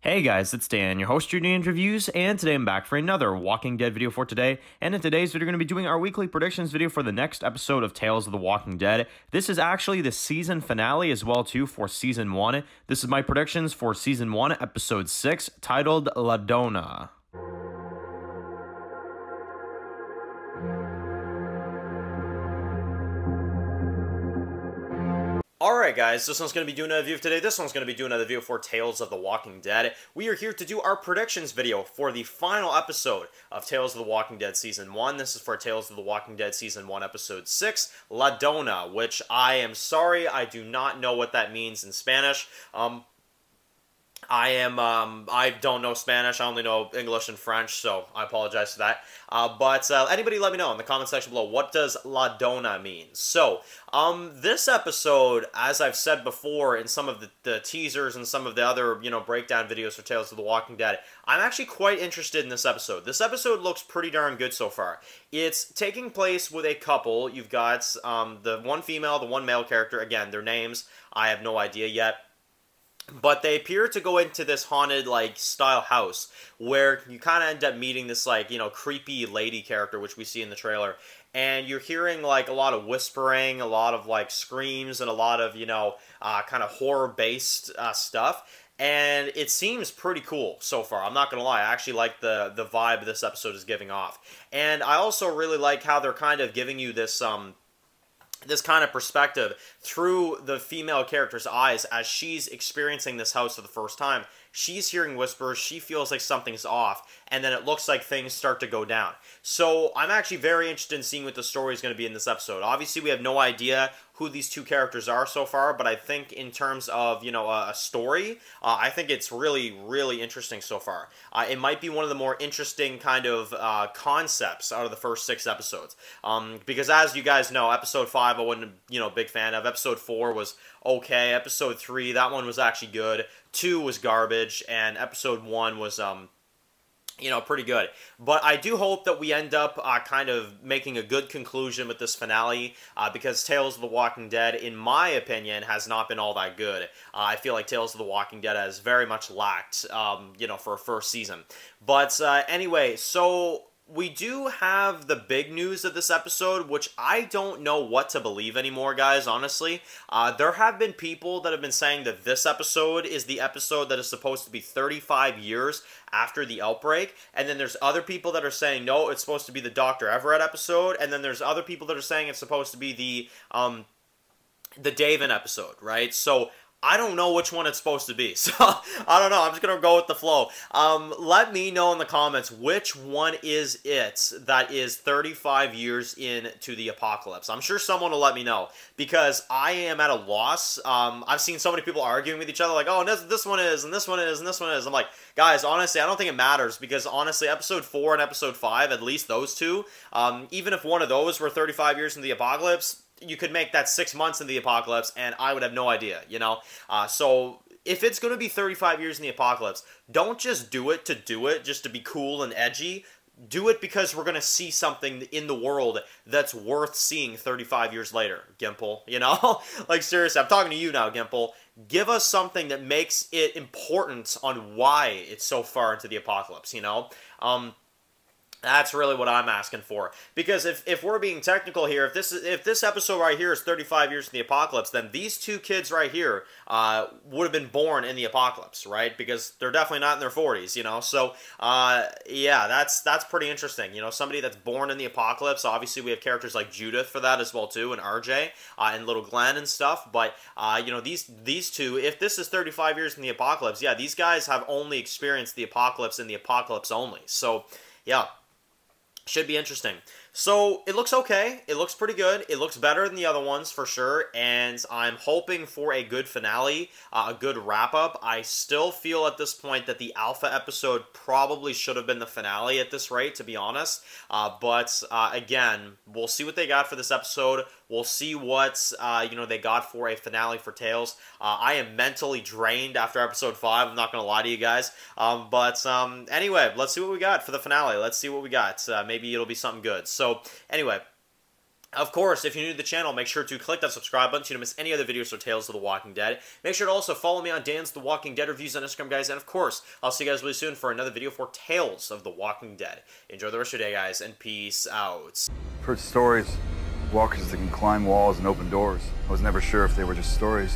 Hey guys, it's Dan, your host, your Dan Reviews, and today I'm back for another Walking Dead video for today. And in today's video, we're going to be doing our weekly predictions video for the next episode of Tales of the Walking Dead. This is actually the season finale as well, too, for Season 1. This is my predictions for Season 1, Episode 6, titled La Dona. Alright guys, this one's going to be doing a review of today. This one's going to be doing a review for Tales of the Walking Dead. We are here to do our predictions video for the final episode of Tales of the Walking Dead Season 1. This is for Tales of the Walking Dead Season 1 Episode 6, La Dona, which I am sorry, I do not know what that means in Spanish. I don't know Spanish, I only know English and French, so I apologize for that. But anybody let me know in the comment section below, what does La Dona mean? So, this episode, as I've said before in some of the teasers and some of the other, breakdown videos for Tales of the Walking Dead, I'm actually quite interested in this episode. This episode looks pretty darn good so far. It's taking place with a couple. You've got the one female, the one male character. Again, their names, I have no idea yet. But they appear to go into this haunted, style house where you kind of end up meeting this, creepy lady character, which we see in the trailer. And you're hearing, a lot of whispering, a lot of, screams, and a lot of, kind of horror-based stuff. And it seems pretty cool so far. I'm not going to lie. I actually like the vibe this episode is giving off. And I also really like how they're kind of giving you this kind of perspective through the female character's eyes as she's experiencing this house for the first time. She's hearing whispers, she feels like something's off, and then it looks like things start to go down. So I'm actually very interested in seeing what the story is going to be in this episode. Obviously, we have no idea who these two characters are so far, but I think in terms of, a story, I think it's really, really interesting so far. It might be one of the more interesting kind of concepts out of the first 6 episodes. Because as you guys know, Episode 5 I wasn't, big fan of. Episode 4 was okay. Episode 3, that one was actually good. 2 was garbage, and Episode 1 was, pretty good. But I do hope that we end up kind of making a good conclusion with this finale, because Tales of the Walking Dead, in my opinion, has not been all that good. I feel like Tales of the Walking Dead has very much lacked, for a first season. But anyway, so we do have the big news of this episode, which I don't know what to believe anymore, guys, honestly. There have been people that have been saying that this episode is the episode that is supposed to be 35 years after the outbreak, and then there's other people that are saying, no, it's supposed to be the Dr. Everett episode, and then there's other people that are saying it's supposed to be the Daven episode, right? So I don't know which one it's supposed to be, so I don't know. I'm just going to go with the flow. Let me know in the comments which one is it that is 35 years into the apocalypse. I'm sure someone will let me know, because I am at a loss. I've seen so many people arguing with each other, like, oh, this one is, and this one is, and this one is. I'm like, guys, honestly, I don't think it matters, because honestly, Episode 4 and Episode 5, at least those two, even if one of those were 35 years into the apocalypse, you could make that 6 months in the apocalypse, and I would have no idea, So if it's going to be 35 years in the apocalypse, don't just do it to do it, just to be cool and edgy. Do it because we're going to see something in the world that's worth seeing 35 years later, Gimple, Like, seriously, I'm talking to you now, Gimple. Give us something that makes it important on why it's so far into the apocalypse, That's really what I'm asking for. Because if we're being technical here, if this episode right here is 35 years in the apocalypse, then these two kids right here would have been born in the apocalypse, right? Because they're definitely not in their 40s, So, yeah, that's pretty interesting. Somebody that's born in the apocalypse. Obviously, we have characters like Judith for that as well, too, and RJ, and little Glenn and stuff. But, these two, if this is 35 years in the apocalypse, yeah, these guys have only experienced the apocalypse in the apocalypse only. So, yeah. Should be interesting. So, it looks okay. It looks pretty good. It looks better than the other ones, for sure. And I'm hoping for a good finale, a good wrap-up. I still feel at this point that the Alpha episode probably should have been the finale at this rate, to be honest. But again, we'll see what they got for this episode. We'll see what, they got for a finale for Tales. I am mentally drained after Episode 5. I'm not going to lie to you guys. But anyway, let's see what we got for the finale. Let's see what we got. Maybe it'll be something good. So, anyway, Of course, if you're new to the channel, make sure to click that subscribe button so you don't miss any other videos or Tales of the Walking Dead. Make sure to also follow me on Dan's The Walking Dead reviews on Instagram, guys. And of course, I'll see you guys really soon for another video for Tales of the Walking Dead. Enjoy the rest of your day, guys, and peace out. I've heard stories. Walkers that can climb walls and open doors. I was never sure if they were just stories.